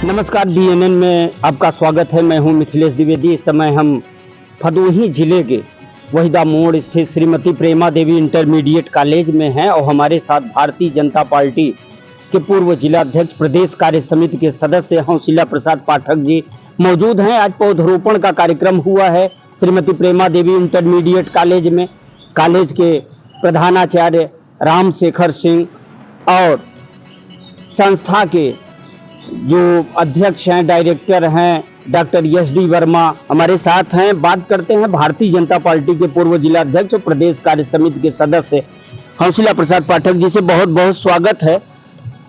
नमस्कार, बीएनएन में आपका स्वागत है। मैं हूं मिथिलेश द्विवेदी। इस समय हम भदोही जिले के वहीदा मोड़ स्थित श्रीमती प्रेमा देवी इंटरमीडिएट कॉलेज में हैं और हमारे साथ भारतीय जनता पार्टी के पूर्व जिलाध्यक्ष, प्रदेश कार्य समिति के सदस्य हौसिला प्रसाद पाठक जी मौजूद हैं। आज पौधरोपण का कार्यक्रम हुआ है श्रीमती प्रेमा देवी इंटरमीडिएट कॉलेज में। कॉलेज के प्रधानाचार्य रामशेखर सिंह और संस्था के जो अध्यक्ष हैं, डायरेक्टर हैं, डॉक्टर एस.डी. वर्मा हमारे साथ हैं। बात करते हैं भारतीय जनता पार्टी के पूर्व जिलाध्यक्ष और प्रदेश कार्य समिति के सदस्य हौसिला प्रसाद पाठक जी से बहुत बहुत स्वागत है।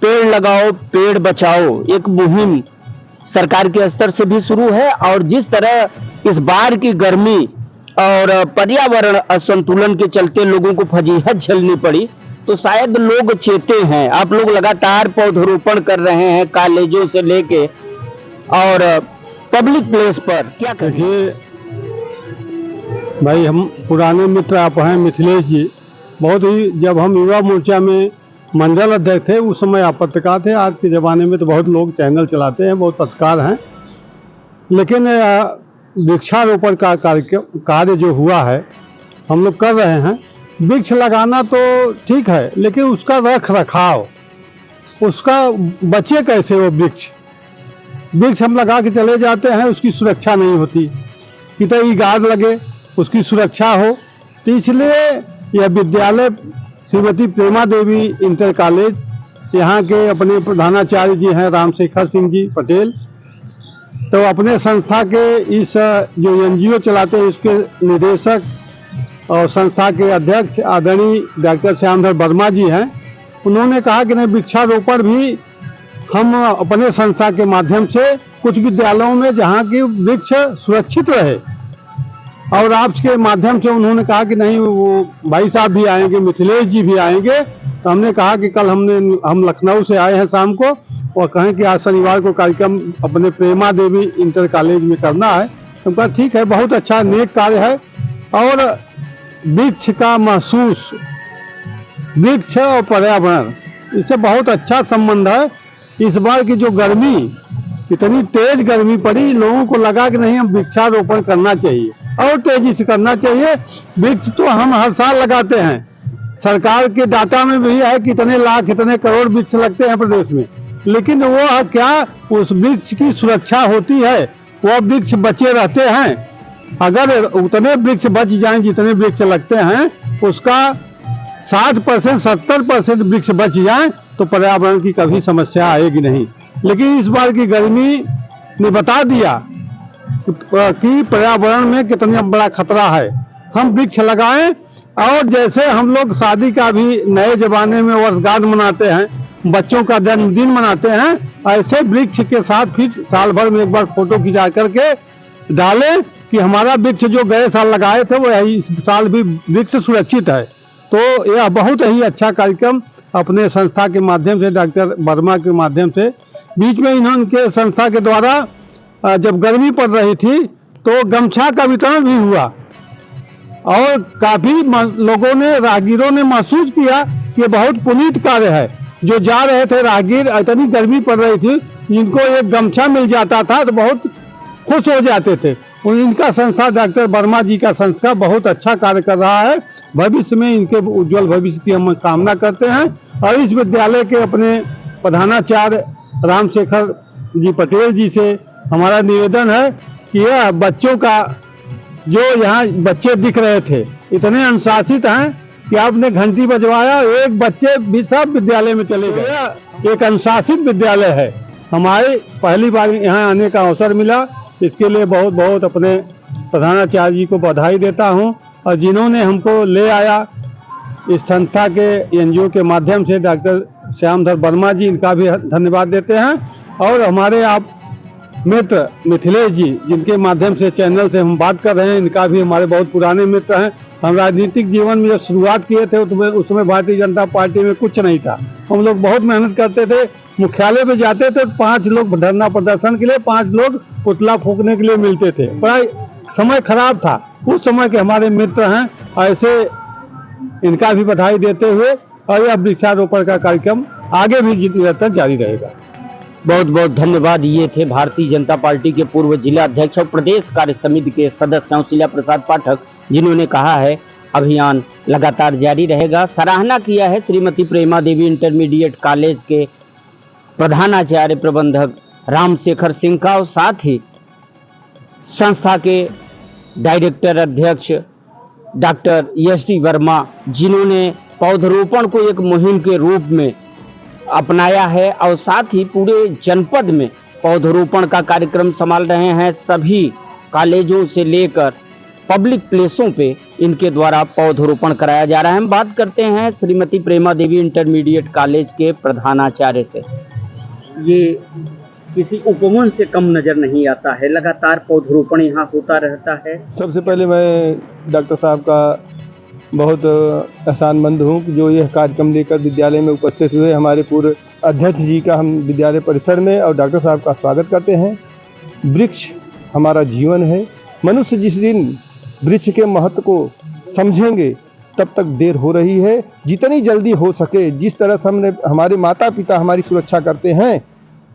पेड़ लगाओ पेड़ बचाओ एक मुहिम सरकार के स्तर से भी शुरू है और जिस तरह इस बार की गर्मी और पर्यावरण असंतुलन के चलते लोगों को फजीहत झेलनी पड़ी, तो शायद लोग चेते हैं। आप लोग लगातार पौधरोपण कर रहे हैं कॉलेजों से लेके और पब्लिक प्लेस पर, क्या देखिए भाई, हम पुराने मित्र आप हैं मिथिलेश जी। बहुत ही जब हम युवा मोर्चा में मंडल अध्यक्ष थे उस समय आप पत्रकार थे। आज के ज़माने में तो बहुत लोग चैनल चलाते हैं, बहुत पत्रकार हैं। लेकिन वृक्षारोपण का कार्य जो हुआ है हम लोग कर रहे हैं। वृक्ष लगाना तो ठीक है, लेकिन उसका रख रखाव, उसका बचे कैसे वो वृक्ष हम लगा के चले जाते हैं, उसकी सुरक्षा नहीं होती। कितनी गार्ड लगे, उसकी सुरक्षा हो। तो इसलिए यह विद्यालय श्रीमती प्रेमा देवी इंटर कॉलेज, यहाँ के अपने प्रधानाचार्य जी हैं रामशेखर सिंह जी पटेल, तो अपने संस्था के इस जो एनजीओ चलाते हैं उसके निदेशक और संस्था के अध्यक्ष आदरणीय डॉक्टर श्यामधर वर्मा जी हैं। उन्होंने कहा कि नहीं, वृक्षारोपण भी हम अपने संस्था के माध्यम से कुछ विद्यालयों में जहाँ की वृक्ष सुरक्षित रहे, और आपके माध्यम से उन्होंने कहा कि नहीं, वो भाई साहब भी आएंगे, मिथिलेश जी भी आएंगे। तो हमने कहा कि कल हम लखनऊ से आए हैं शाम को और कहें कि आज शनिवार को कार्यक्रम अपने प्रेमा देवी इंटर कॉलेज में करना है। तो कहा ठीक है, बहुत अच्छा नेक कार्य है। और वृक्ष का महसूस, वृक्ष और पर्यावरण, इससे बहुत अच्छा संबंध है। इस बार की जो गर्मी, इतनी तेज गर्मी पड़ी, लोगों को लगा कि नहीं, हम वृक्षारोपण करना चाहिए और तेजी से करना चाहिए। वृक्ष तो हम हर साल लगाते हैं, सरकार के डाटा में भी है कितने लाख कितने करोड़ वृक्ष लगते हैं प्रदेश में, लेकिन वो क्या उस वृक्ष की सुरक्षा होती है? वो वृक्ष बचे रहते हैं? अगर उतने वृक्ष बच जाएं जितने वृक्ष लगते हैं, उसका 60% 70% वृक्ष बच जाएं तो पर्यावरण की कभी समस्या आएगी नहीं। लेकिन इस बार की गर्मी ने बता दिया कि पर्यावरण में कितना बड़ा खतरा है। हम वृक्ष लगाएं, और जैसे हम लोग शादी का भी नए जमाने में वर्षगांठ मनाते हैं, बच्चों का जन्मदिन मनाते हैं, ऐसे वृक्ष के साथ फिर साल भर में एक बार फोटो खिंचा करके डालें कि हमारा वृक्ष जो गए साल लगाए थे वो इस साल भी वृक्ष सुरक्षित है। तो यह बहुत ही अच्छा कार्यक्रम अपने संस्था के माध्यम से, डॉक्टर वर्मा के माध्यम से, बीच में इन्होंने संस्था के द्वारा जब गर्मी पड़ रही थी तो गमछा का वितरण भी हुआ और काफी लोगों ने, राहगीरों ने महसूस किया कि बहुत पुनीत कार्य है। जो जा रहे थे राहगीर, इतनी गर्मी पड़ रही थी, जिनको एक गमछा मिल जाता था तो बहुत खुश हो जाते थे। इनका संस्था, डॉक्टर वर्मा जी का संस्था बहुत अच्छा कार्य कर रहा है। भविष्य में इनके उज्जवल भविष्य की हम कामना करते हैं। और इस विद्यालय के अपने प्रधानाचार्य रामशेखर जी पटेल जी से हमारा निवेदन है कि यह बच्चों का, जो यहाँ बच्चे दिख रहे थे इतने अनुशासित हैं कि आपने घंटी बजवाया, एक बच्चे भी सब विद्यालय में चले गए। एक अनुशासित विद्यालय है। हमारे पहली बार यहाँ आने का अवसर मिला, इसके लिए बहुत बहुत अपने प्रधानाचार्य जी को बधाई देता हूँ। और जिन्होंने हमको ले आया इस संस्था के एनजीओ के माध्यम से, डॉक्टर श्यामधर वर्मा जी, इनका भी धन्यवाद देते हैं। और हमारे आप मित्र मिथिलेश जी, जिनके माध्यम से चैनल से हम बात कर रहे हैं, इनका भी हमारे बहुत पुराने मित्र हैं। हम राजनीतिक जीवन में जब शुरुआत किए थे उसमें भारतीय जनता पार्टी में कुछ नहीं था। हम लोग बहुत मेहनत करते थे, मुख्यालय पे जाते थे, 5 लोग धरना प्रदर्शन के लिए, 5 लोग पुतला फूंकने के लिए मिलते थे। बड़ा समय खराब था, उस समय के हमारे मित्र हैं। ऐसे इनका भी बधाई देते हुए, और यह वृक्षारोपण का कार्यक्रम आगे भी निरंतर जारी रहेगा। बहुत बहुत धन्यवाद। ये थे भारतीय जनता पार्टी के पूर्व जिला अध्यक्ष और प्रदेश कार्य समिति के सदस्य हौसिला प्रसाद पाठक, जिन्होंने कहा है अभियान लगातार जारी रहेगा। सराहना किया है श्रीमती प्रेमा देवी इंटरमीडिएट कॉलेज के प्रधानाचार्य प्रबंधक रामशेखर सिंह का और साथ ही संस्था के डायरेक्टर अध्यक्ष डॉक्टर एस.डी. वर्मा, जिन्होंने पौधरोपण को एक मुहिम के रूप में अपनाया है और साथ ही पूरे जनपद में पौधरोपण का कार्यक्रम संभाल रहे हैं। सभी कॉलेजों से लेकर पब्लिक प्लेसों पे इनके द्वारा पौधरोपण कराया जा रहा है। हम बात करते हैं श्रीमती प्रेमा देवी इंटरमीडिएट कॉलेज के प्रधानाचार्य से। ये किसी उपवन से कम नजर नहीं आता है, लगातार पौधरोपण यहाँ होता रहता है। सबसे पहले मैं डॉक्टर साहब का बहुत एहसानमंद हूँ कि जो यह कार्यक्रम लेकर विद्यालय में उपस्थित हुए। हमारे पूर्व अध्यक्ष जी का हम विद्यालय परिसर में और डॉक्टर साहब का स्वागत करते हैं। वृक्ष हमारा जीवन है। मनुष्य जिस दिन वृक्ष के महत्व को समझेंगे तब तक देर हो रही है। जितनी जल्दी हो सके, जिस तरह से हमने हमारे माता पिता हमारी सुरक्षा करते हैं,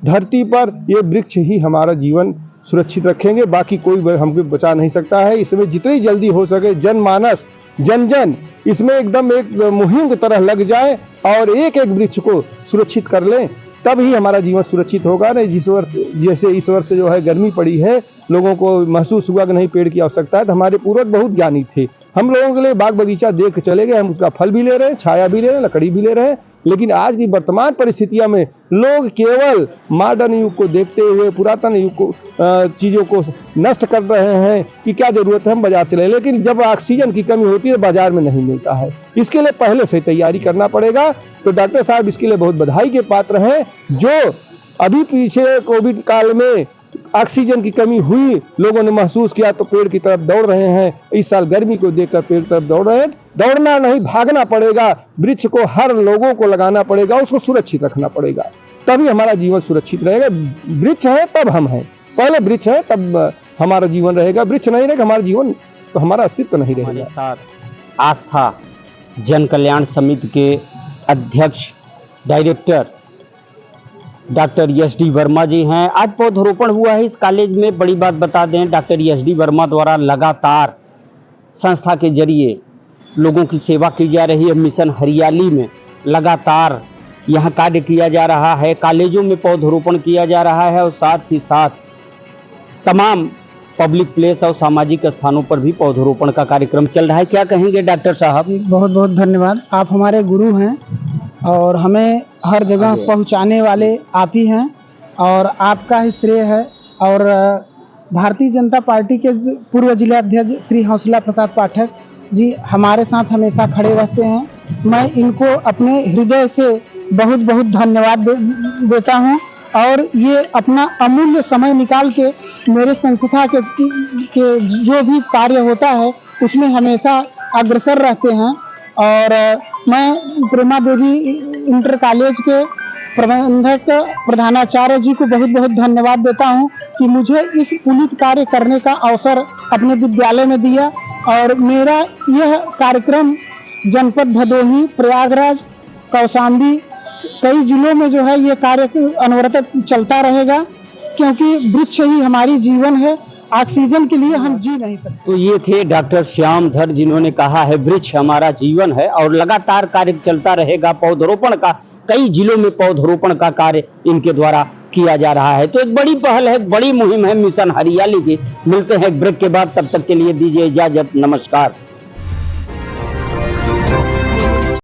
धरती पर ये वृक्ष ही हमारा जीवन सुरक्षित रखेंगे। बाकी कोई हमको बचा नहीं सकता है। इसमें जितनी जल्दी हो सके जनमानस जन जन इसमें एकदम एक मुहिम की तरह लग जाए और एक एक वृक्ष को सुरक्षित कर लें, तब ही हमारा जीवन सुरक्षित होगा। नहीं जिस वर्ष जैसे इस वर्ष जो है गर्मी पड़ी है, लोगों को महसूस हुआ कि नहीं पेड़ की आवश्यकता है, तो हमारे पूर्वज बहुत ज्ञानी थे। हम लोगों के लिए बाग बगीचा देख के चले गए, हम उसका फल भी ले रहे हैं, छाया भी ले रहे हैं, लकड़ी भी ले रहे हैं। लेकिन आज की वर्तमान परिस्थितियों में लोग केवल मॉडर्न युग को देखते हुए पुरातन युग को चीज़ों को नष्ट कर रहे हैं कि क्या ज़रूरत है हम बाजार से ले। लेकिन जब ऑक्सीजन की कमी होती है बाजार में नहीं मिलता है, इसके लिए पहले से तैयारी करना पड़ेगा। तो डॉक्टर साहब इसके लिए बहुत बधाई के पात्र हैं। जो अभी पीछे कोविड काल में ऑक्सीजन की कमी हुई, लोगों ने महसूस किया तो पेड़ की तरफ दौड़ रहे हैं। इस साल गर्मी को देखकर पेड़ की तरफ दौड़ रहे हैं। दौड़ना नहीं, भागना पड़ेगा। वृक्ष को हर लोगों को लगाना पड़ेगा, उसको सुरक्षित रखना पड़ेगा, तभी हमारा जीवन सुरक्षित रहेगा। वृक्ष है तब हम हैं, पहले वृक्ष है तब हमारा जीवन रहेगा। वृक्ष नहीं रहेगा हमारा जीवन, तो हमारा अस्तित्व नहीं रहेगा। साथ आस्था जन कल्याण समिति के अध्यक्ष डायरेक्टर डॉक्टर एस.डी. वर्मा जी हैं। आज पौधरोपण हुआ है इस कॉलेज में। बड़ी बात बता दें, डॉक्टर एस.डी. वर्मा द्वारा लगातार संस्था के जरिए लोगों की सेवा की जा रही है। मिशन हरियाली में लगातार यहाँ कार्य किया जा रहा है, कॉलेजों में पौधरोपण किया जा रहा है और साथ ही साथ तमाम पब्लिक प्लेस और सामाजिक स्थानों पर भी पौधरोपण का कार्यक्रम चल रहा है। क्या कहेंगे डॉक्टर साहब? बहुत बहुत धन्यवाद। आप हमारे गुरु हैं और हमें हर जगह पहुंचाने वाले आप ही हैं और आपका ही श्रेय है। और भारतीय जनता पार्टी के पूर्व जिला अध्यक्ष श्री हौसिला प्रसाद पाठक जी हमारे साथ हमेशा खड़े रहते हैं। मैं इनको अपने हृदय से बहुत बहुत धन्यवाद देता हूं और ये अपना अमूल्य समय निकाल के मेरे संस्था के जो भी कार्य होता है उसमें हमेशा अग्रसर रहते हैं। और मैं प्रेमा देवी इंटर कॉलेज के प्रबंधक प्रधानाचार्य जी को बहुत बहुत धन्यवाद देता हूं कि मुझे इस पुनीत कार्य करने का अवसर अपने विद्यालय में दिया। और मेरा यह कार्यक्रम जनपद भदोही, प्रयागराज, कौशाम्बी कई जिलों में जो है ये कार्य अनवरत चलता रहेगा, क्योंकि वृक्ष ही हमारी जीवन है। ऑक्सीजन के लिए हम जी नहीं सकते। तो ये थे डॉक्टर श्यामधर, जिन्होंने कहा है वृक्ष हमारा जीवन है और लगातार कार्य चलता रहेगा। पौधरोपण का कई जिलों में पौधरोपण का कार्य इनके द्वारा किया जा रहा है। तो एक बड़ी पहल है, बड़ी मुहिम है मिशन हरियाली की। मिलते हैं ब्रेक के बाद, तब तक के लिए दीजिए इजाजत, नमस्कार।